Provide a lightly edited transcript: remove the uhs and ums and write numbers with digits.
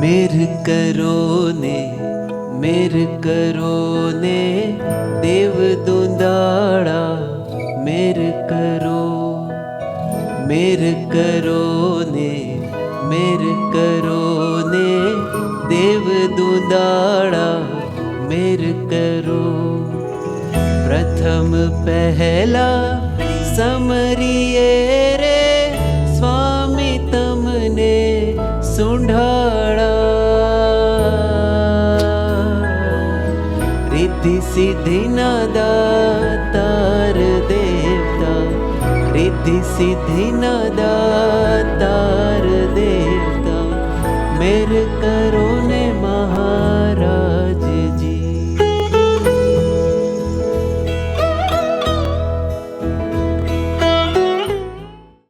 मेर करो ने देव दुंदाड़ा मेर करो ने देव दुंदाड़ा मेर करो। प्रथम पहला समरिए रे स्वामी तमने सुंढाड़ा। रिद्धि सिद्धि ना दातार देवता, रिद्धि सिद्धि ना दातार देवता मेर करो ने